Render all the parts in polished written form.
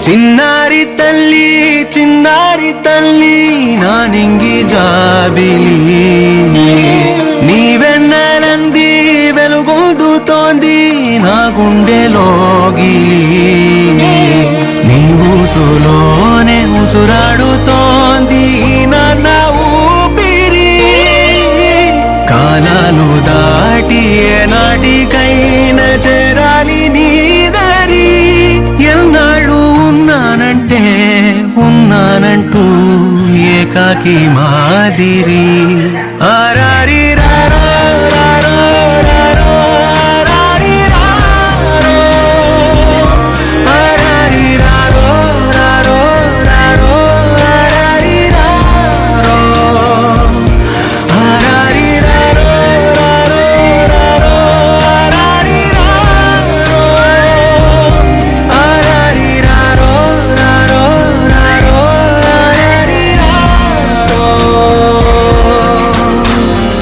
చిన్నారి తల్లి చిన్నారి తల్లి నా నింగి జాబిలి నీవెన్నెలంది వెలుగొందుతోంది నా గుండెలోగిలి నీ ఊసులోనే ఉసురాడుతోంది నా ఊపిరి కాలాలు దాటి ఏనాటికైనా చేరాలి నీ దరి ఎన్నాళ్ళు ఉన్నానంటే ఉన్నానంటూ ఏకాకి మాదిరి ఆరారి రారో రారో రారో ఆరారి రారో ఆరారి రారో రారో రారో ఆరారి రారో ఆరారి రారో రారో రారో ఆరారి రారో ఆరారి రారో రారో రారో ఆరారి రారో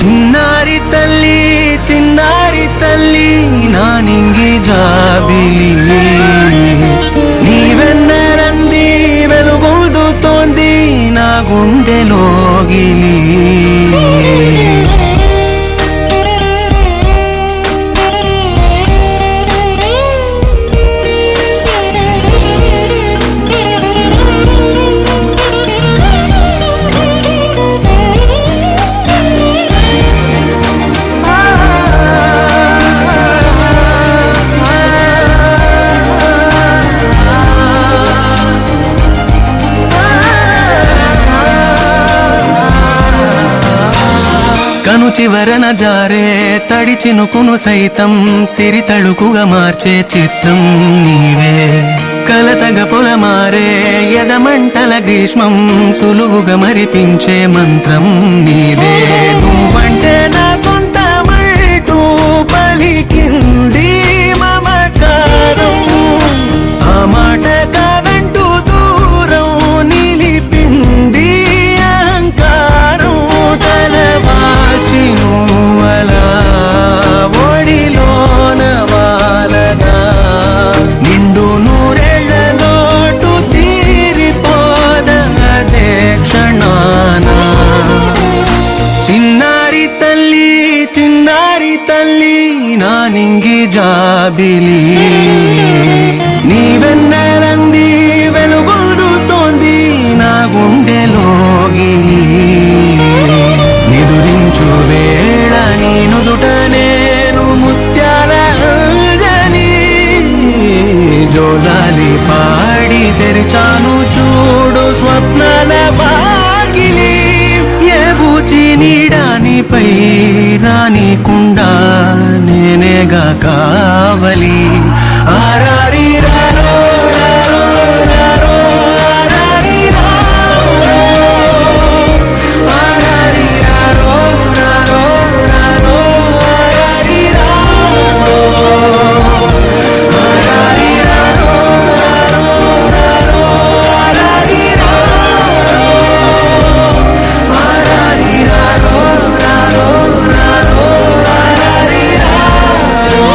చిన్నారి తల్లి నా నింగి జాబిలి నీవెన్నెలంది వెలుగొందుతోంది నా గుండెలోగిలి కను చివరన జారే తడి చినుకును సైతం సిరి తళుకుగా మార్చే చిత్రం నీవే కలతగ పొలమారే ఎదమంటల గ్రీష్మం సులువుగా మరిపించే మంత్రం నీవే నువ్వంటే నా సొంతమంటూ పలికింది మమకారం ఆ మాట కాదంటూ దూరం నిలిపింది అహంకారం తలవాచి నువ్వలా ఒడిలోన వాలగా నిండు నూరేళ్ల లోటు తీరిపోదదే క్షణాన చిన్నారి తల్లి నా నింగి జాబిలి నీవెన్నెలంది వెలుగొందుతోంది నా గుండెలోగిలి నిదురించు వేళ నీ నుదుట నేను ముత్యాల అంజని జోలాలి పాడి తెరిచాను చూడు స్వప్నాల వాకిలి ఏ బూచి నీడానిపై రానికుండా నేనేగా కావలి ఆరారి రారో రారో రారో ఆరారి రారో ఆరారి రారో రారో రారో ఆరారి రారో ఆరారి రారో రారో రారో ఆరారి రారో ఆరారి రారో రారో రారో ఆరారి రారో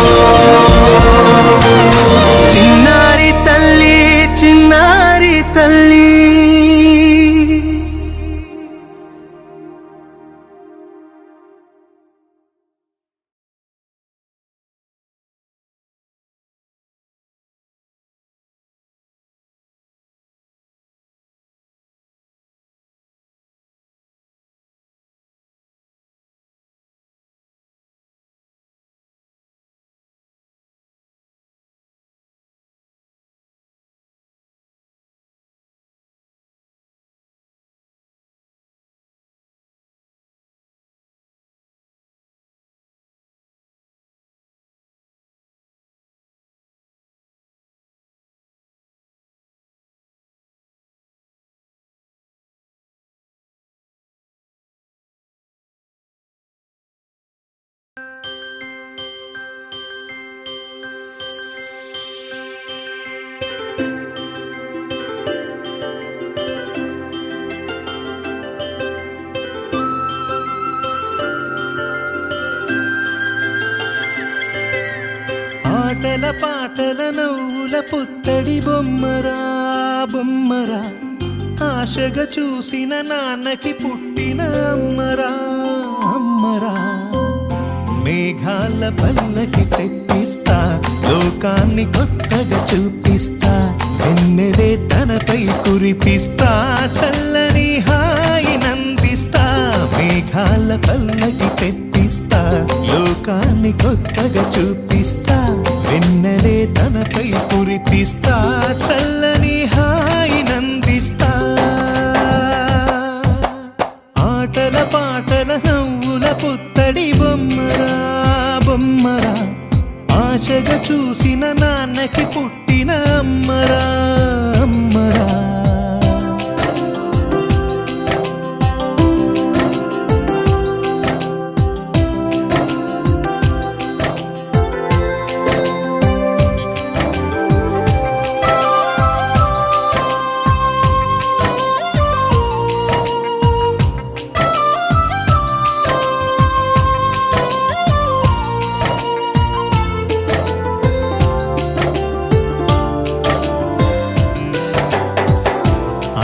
ఆటల పాటల నవ్వుల పుత్తడి బొమ్మరా బొమ్మరా, ఆశగా చూసిన నాన్నకి పుట్టిన అమ్మరా అమ్మరా. మేఘాల పల్లకి తెప్పిస్తా, లోకాన్ని కొత్తగా చూపిస్తా, వెన్నెలే తనపై కురిపిస్తా, చల్లని హాయినందిస్తా. మేఘాల పల్లకి తెప్పిస్తా, లోకాన్ని కొత్తగా చూపిస్తా, వెన్నెలే తనపై కురిపిస్తా, చల్లని హాయినందిస్తా. ఆటల పాటల నవ్వుల పుత్తడి బొమ్మరా బొమ్మరా, ఆశగా చూసిన నాన్నకి పుట్టిన అమ్మరా అమ్మరా.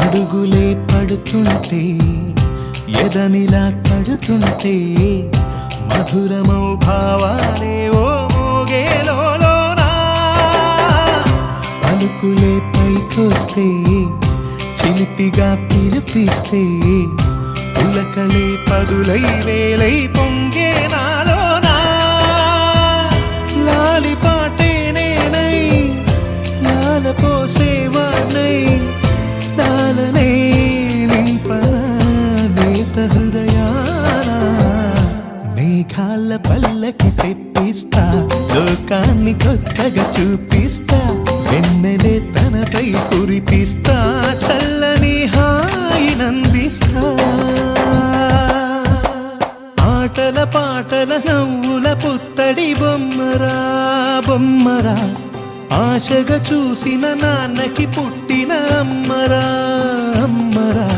అడుగులే పడుతుంటే ఎదనిలా తడుతుంటే, మధురమౌ భావాలే ఓ మోగేలోనా. పలుకులే పైకొస్తే చిలిపిగా పిలిపిస్తే, పులకలే పదులై వేలై పొంగే నాలోనా. లాలి పాటే నేనై లాల పోసేవాణ్ణై, లాలనే నింపన నేత హృదయాన. మేఘాల పల్లకి తెప్పిస్తా, లోకాన్ని కొత్తగా చూపిస్తా, వెన్నెలే తనపై కురిపిస్తా, చల్లని హాయినందిస్తా. ఆటల పాటల నవ్వుల పుత్తడి బొమ్మరా బొమ్మరా, ఆశగా చూసిన నాన్నకి పుట్టిన అమ్మరా అమ్మరా.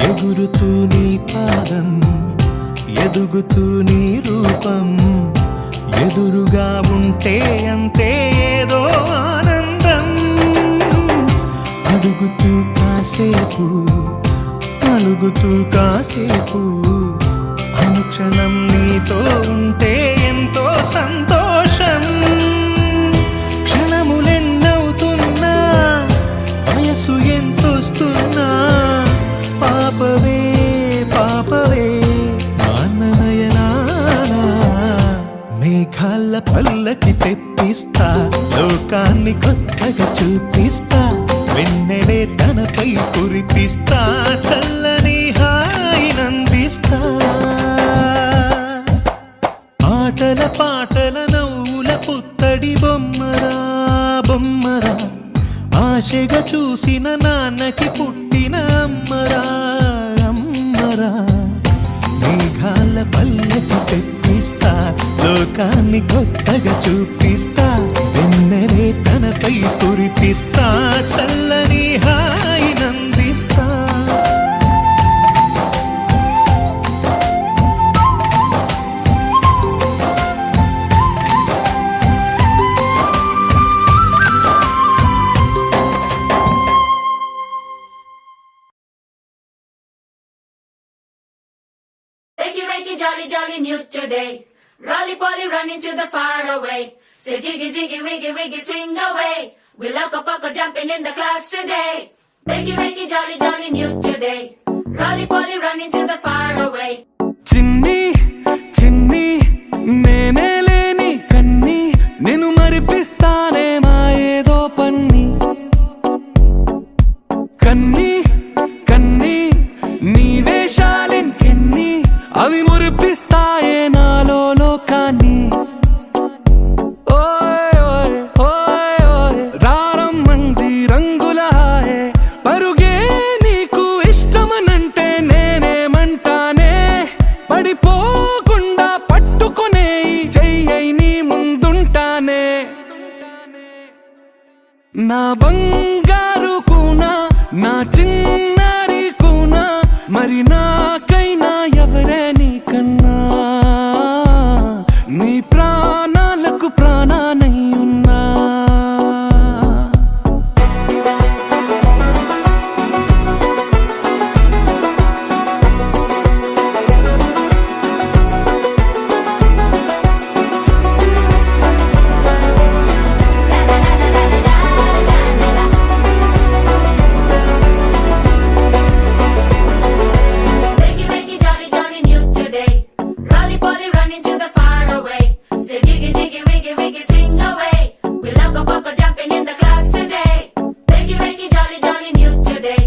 ఎగురుతూ నీ పాదం, ఎదుగుతూ నీ రూపం, ఎదురుగా ఉంటే అంతే ఏదో ఆనందం. అడుగుతూ కాసేపు, అలుగుతూ కాసేపు, అనుక్షణం నీతో ఉంటే ఎంతో సంతోషం. క్షణములెన్నవుతున్నా, వయసు ఎంతొస్తున్నా, పాపవే పాపవే నాన్ననయనానా. మేఘాల పల్లకి తెప్పిస్తా, లోకాన్ని కొత్తగా చూపిస్తా, వెన్నెలే తనపై కురిపిస్తా, చల్లని హాయినందిస్తా. ఆటల పాటల నవ్వుల పుత్తడి బొమ్మరా బొమ్మరా, ఆశగా చూసిన నాన్నకి పుట్టిన అమ్మరా అమ్మరా. మేఘాల పల్లకి తెప్పిస్తా, లోకాన్ని కొత్తగా చూపిస్తా, వెన్నెలే తనపై కురిపిస్తా, చల్లని హాయినందిస్తా. Wakey, wakey, jolly, jolly, new today. Rolly poly, running to the far away. Say jiggy, jiggy, wiggy, wiggy, swing away. We loco poco jumping in the clouds today. Wakey, wakey, jolly, jolly, new today. Rolly poly, running to the far away. చిన్ని చిన్ని నేనే లేని కన్ని, నేను మరిపిస్తానే మా ఏదో పన్ని. కన్ని కన్ని నీ వేషాలెన్కెన్ని, అవి మురిపిస్తాయే నాలో లోకాన్ని. ఓయ్ నా బంగారు కూనా, నా చిన్నారి కూనా, మరి నాకైనా ఎవరే నీకన్నా? నీ ప్రాణాలకు ప్రాణానై ఉన్నా. Wakey, wakey, jolly, jolly, new today. Rolly poly, running to the far away. Say jiggy, jiggy, wiggy, wiggy, sing away. We loco poco jumping in the clouds today. Wakey, wakey, jolly, jolly, new today.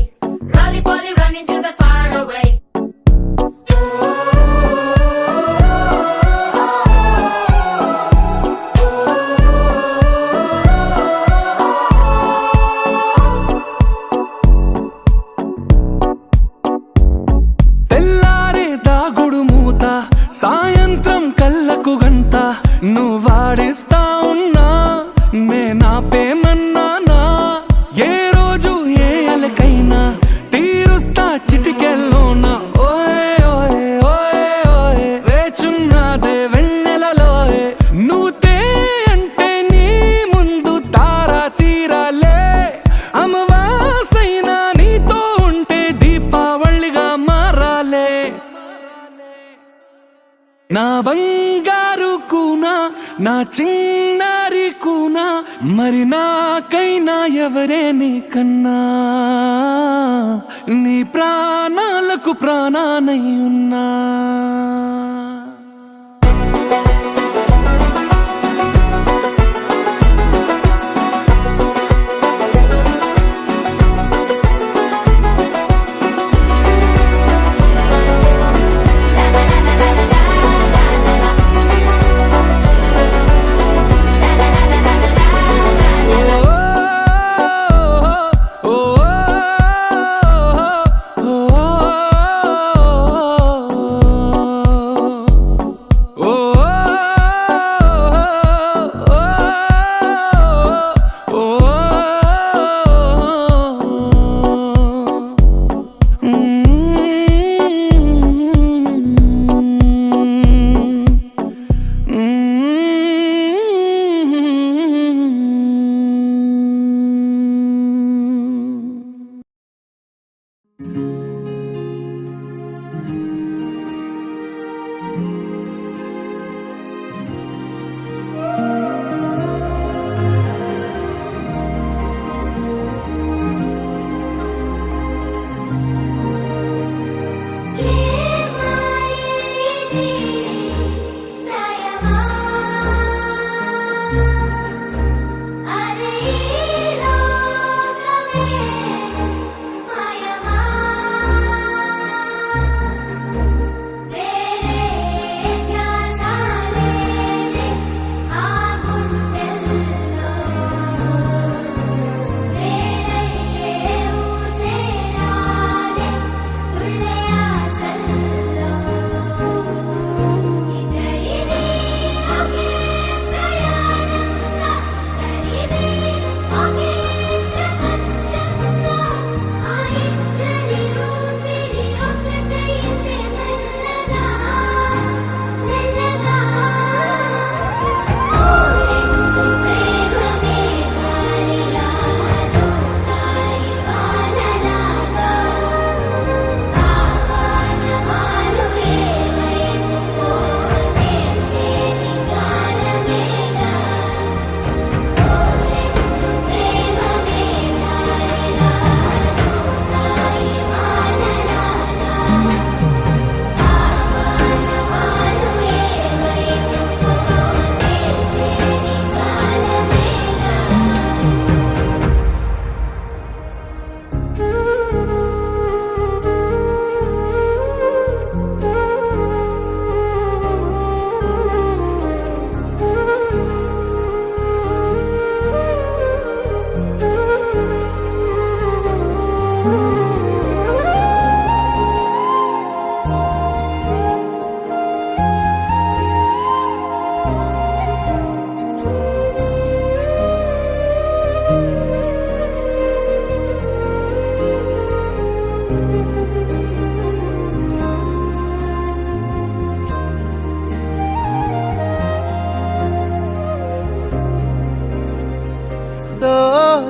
Rolly poly, running to the far away. తెల్లారే దాగుడు మూత, సాయంత్రం కళ్ళకు గంట, నువ్వాడిస్తా ఉన్నా నేనాపేమన్నానా? ఏ రోజు ఏ అలకైనా తీరుస్తా చిటికెల్లోన. ఓయే ఓయే ఓయే ఓయే వేచున్నదే వెన్నెలలోయే. నువ్వుతే అంటే నీ ముందు తారా తీరాలే. అమవాసైనా నీతో ఉంటే దీపావళిగా మారాలే. నా బంగారు కూనా, నా చిన్నారి కూనా, మరి నాకైనా ఎవరే నీకన్నా? నీ ప్రాణాలకు ప్రాణానై ఉన్నా.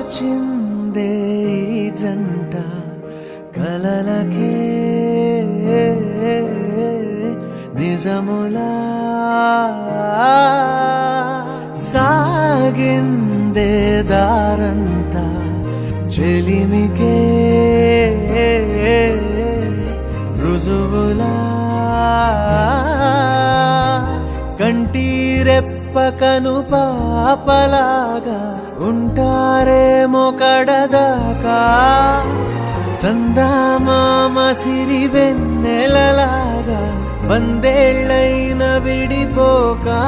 తోచిందే ఈ జంట కలలకే నిజములా సాగిందే దారంతా చెలిమికే రుజువులా కంటిరెప్పకను పాపలాగా ఉంటారేమో కడదాకా సందామామ సిరి వెన్నెలలాగా వందేళ్ళైన విడిపోకా